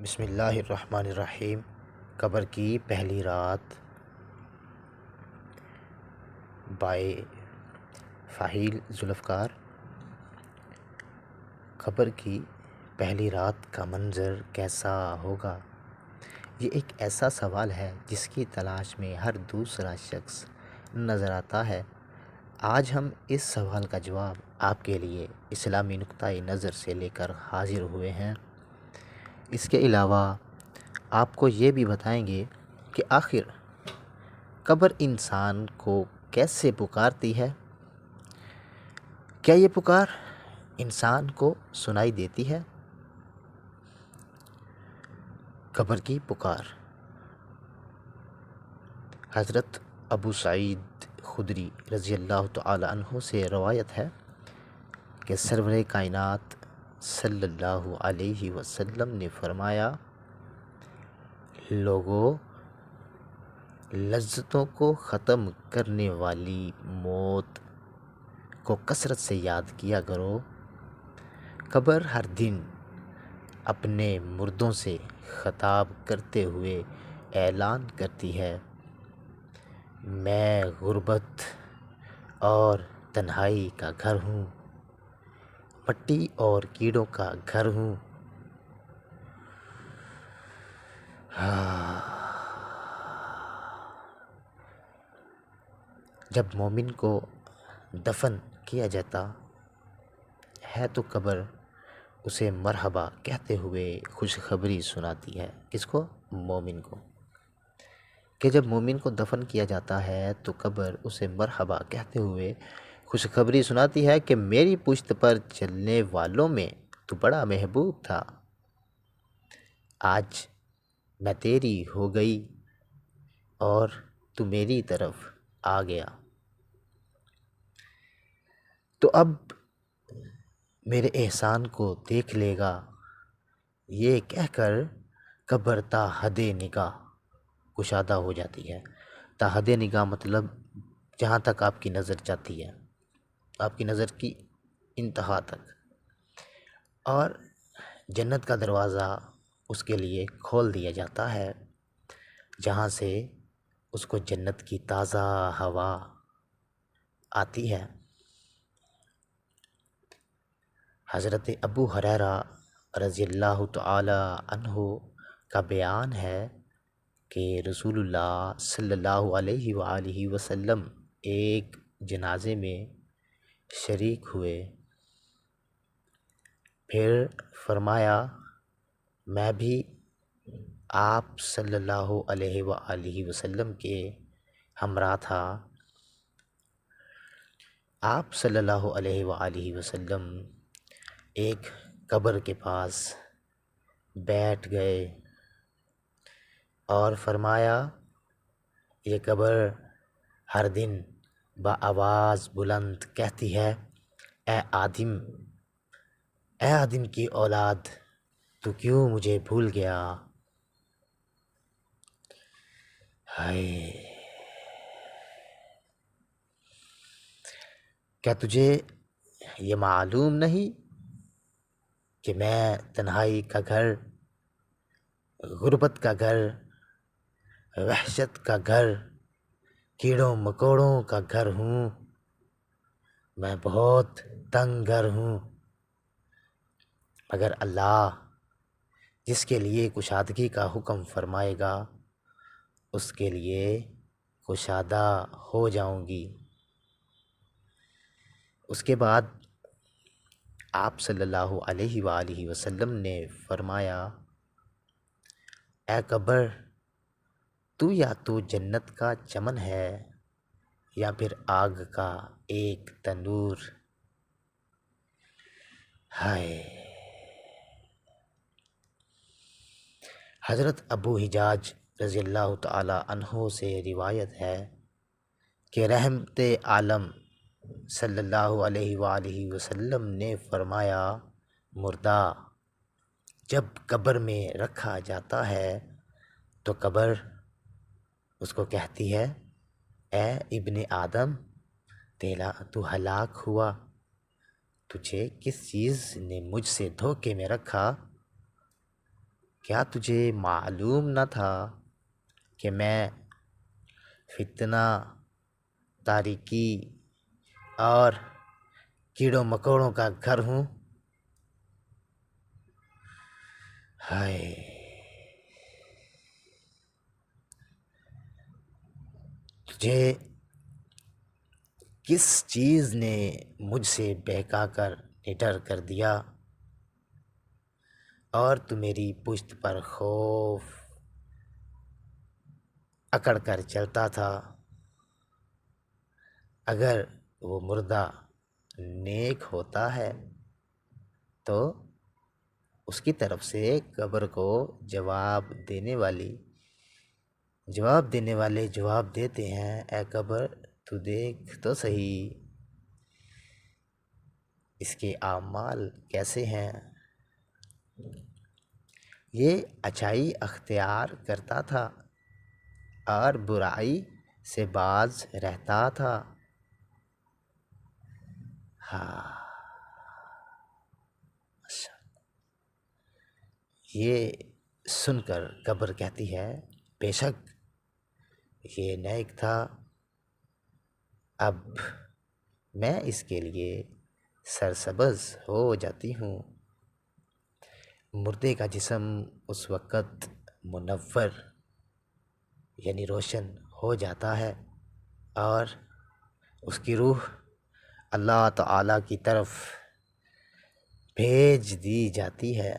بسم اللہ الرحمن الرحیم۔ قبر کی پہلی رات بائے فہیل ذوالفقار۔ قبر کی پہلی رات کا منظر کیسا ہوگا؟ یہ ایک ایسا سوال ہے جس کی تلاش میں ہر دوسرا شخص نظر آتا ہے۔ آج ہم اس سوال کا جواب آپ کے لیے اسلامی نقطۂ نظر سے لے کر حاضر ہوئے ہیں۔ اس کے علاوہ آپ کو یہ بھی بتائیں گے کہ آخر قبر انسان کو کیسے پکارتی ہے؟ کیا یہ پکار انسان کو سنائی دیتی ہے؟ قبر کی پکار۔ حضرت ابو سعید خدری رضی اللہ تعالی عنہ سے روایت ہے کہ سرور کائنات صلی اللہ علیہ وسلم نے فرمایا، لوگو، لذتوں کو ختم کرنے والی موت کو کثرت سے یاد کیا کرو۔ قبر ہر دن اپنے مردوں سے خطاب کرتے ہوئے اعلان کرتی ہے، میں غربت اور تنہائی کا گھر ہوں، مٹی اور کیڑوں کا گھر ہوں۔ جب مومن کو دفن کیا جاتا ہے تو قبر اسے مرحبا کہتے ہوئے خوشخبری سناتی ہے۔ کس کو؟ مومن کو۔ کہ جب مومن کو دفن کیا جاتا ہے تو قبر اسے مرحبا کہتے ہوئے خوشخبری سناتی ہے کہ میری پشت پر چلنے والوں میں تو بڑا محبوب تھا، آج میں تیری ہو گئی اور تو میری طرف آ گیا، تو اب میرے احسان کو دیکھ لے گا۔ یہ کہہ کر قبر تا حد نگاہ کشادہ ہو جاتی ہے۔ تا حد نگاہ مطلب جہاں تک آپ کی نظر جاتی ہے، آپ کی نظر کی انتہا تک، اور جنت کا دروازہ اس کے لیے کھول دیا جاتا ہے، جہاں سے اس کو جنت کی تازہ ہوا آتی ہے۔ حضرت ابو ہریرہ رضی اللہ تعالی عنہ کا بیان ہے کہ رسول اللہ صلی اللہ علیہ وآلہ وسلم ایک جنازے میں شریک ہوئے، پھر فرمایا، میں بھی آپ صلی اللہ علیہ وآلہ وسلم کے ہمراہ تھا۔ آپ صلی اللہ علیہ وآلہ وسلم ایک قبر کے پاس بیٹھ گئے اور فرمایا، یہ قبر ہر دن بآواز بلند کہتی ہے، اے آدم، اے آدم کی اولاد، تو کیوں مجھے بھول گیا؟ ہائے، کیا تجھے یہ معلوم نہیں کہ میں تنہائی کا گھر، غربت کا گھر، وحشت کا گھر، کیڑوں مکوڑوں کا گھر ہوں، میں بہت تنگ گھر ہوں، مگر اللہ جس کے لیے کشادگی کا حکم فرمائے گا اس کے لیے کشادہ ہو جاؤں گی۔ اس کے بعد آپ صلی اللہ علیہ وآلہ وسلم نے فرمایا، اے قبر، تو یا تو جنت کا چمن ہے یا پھر آگ کا ایک تندور۔ ہائے۔ حضرت ابو حجاج رضی اللہ تعالی عنہ سے روایت ہے کہ رحمت عالم صلی اللہ علیہ وآلہ وسلم نے فرمایا، مردہ جب قبر میں رکھا جاتا ہے تو قبر اس کو کہتی ہے، اے ابن آدم، تو ہلاک ہوا، تجھے کس چیز نے مجھ سے دھوکے میں رکھا؟ کیا تجھے معلوم نہ تھا کہ میں فتنہ، تاریکی اور کیڑوں مکوڑوں کا گھر ہوں؟ ہائے، تجھے کس چیز نے مجھ سے بہکا کر نڈر کر دیا اور تو میری پشت پر خوف اکڑ کر چلتا تھا؟ اگر وہ مردہ نیک ہوتا ہے تو اس کی طرف سے قبر کو جواب دینے والے جواب دیتے ہیں، اے قبر تو دیکھ تو صحیح اس کے اعمال کیسے ہیں۔ یہ اچھائی اختیار کرتا تھا اور برائی سے باز رہتا تھا۔ ہاں، یہ سن کر قبر کہتی ہے، بے شک یہ نیک تھا، اب میں اس کے لیے سرسبز ہو جاتی ہوں۔ مردے کا جسم اس وقت منور یعنی روشن ہو جاتا ہے اور اس کی روح اللہ تعالیٰ کی طرف بھیج دی جاتی ہے۔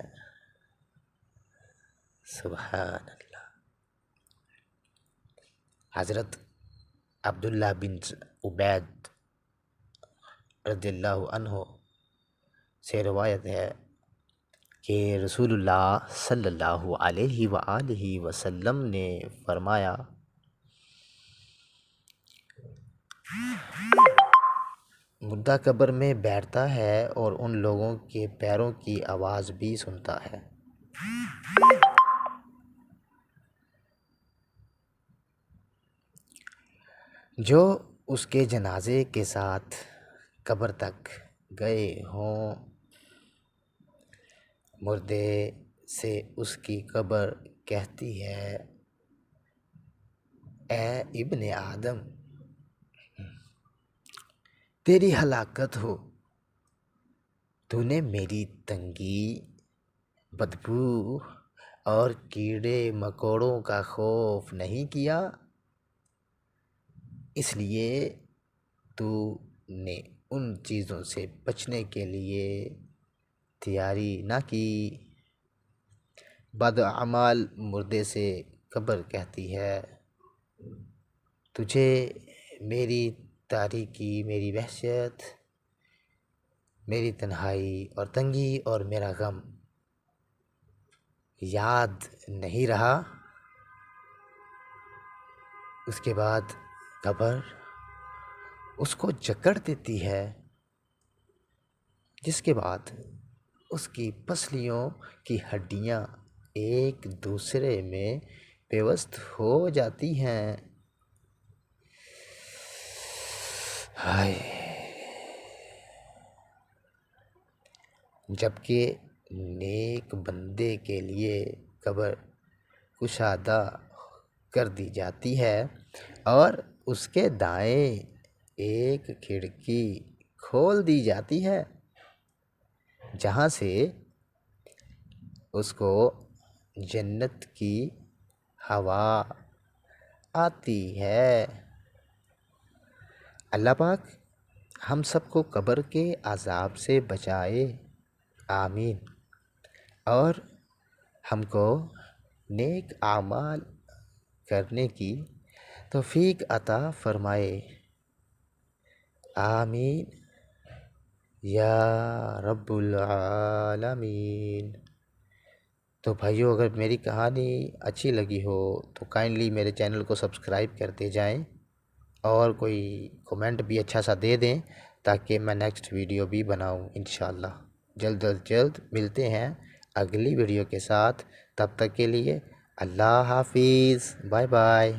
سبحان اللہ۔ حضرت عبداللہ بن عبید رضی اللہ عنہ سے روایت ہے کہ رسول اللہ صلی اللہ علیہ وآلہ وسلم نے فرمایا، مردہ قبر میں بیٹھتا ہے اور ان لوگوں کے پیروں کی آواز بھی سنتا ہے جو اس کے جنازے کے ساتھ قبر تک گئے ہوں۔ مردے سے اس کی قبر کہتی ہے، اے ابن آدم، تیری ہلاکت ہو، تو نے میری تنگی، بدبو اور کیڑے مکوڑوں کا خوف نہیں کیا، اس لیے تو نے ان چیزوں سے بچنے کے لیے تیاری نہ کی۔ بدعمال مردے سے قبر کہتی ہے، تجھے میری تاریکی، میری وحشت، میری تنہائی اور تنگی اور میرا غم یاد نہیں رہا؟ اس کے بعد قبر اس کو جکڑ دیتی ہے، جس کے بعد اس کی پسلیوں کی ہڈیاں ایک دوسرے میں پیوست ہو جاتی ہیں۔ ہائے، جبکہ نیک بندے کے لیے قبر کشادہ کر دی جاتی ہے اور اس کے دائیں ایک کھڑکی کھول دی جاتی ہے جہاں سے اس کو جنت کی ہوا آتی ہے۔ اللہ پاک ہم سب کو قبر کے عذاب سے بچائے، آمین، اور ہم کو نیک اعمال کرنے کی توفیق عطا فرمائے، آمین یا رب العالمین۔ تو بھائیو، اگر میری کہانی اچھی لگی ہو تو کائنڈلی میرے چینل کو سبسکرائب کرتے جائیں اور کوئی کومنٹ بھی اچھا سا دے دیں تاکہ میں نیکسٹ ویڈیو بھی بناؤں انشاءاللہ۔ جلد از جلد ملتے ہیں اگلی ویڈیو کے ساتھ، تب تک کے لیے اللہ حافظ، بائے بائے۔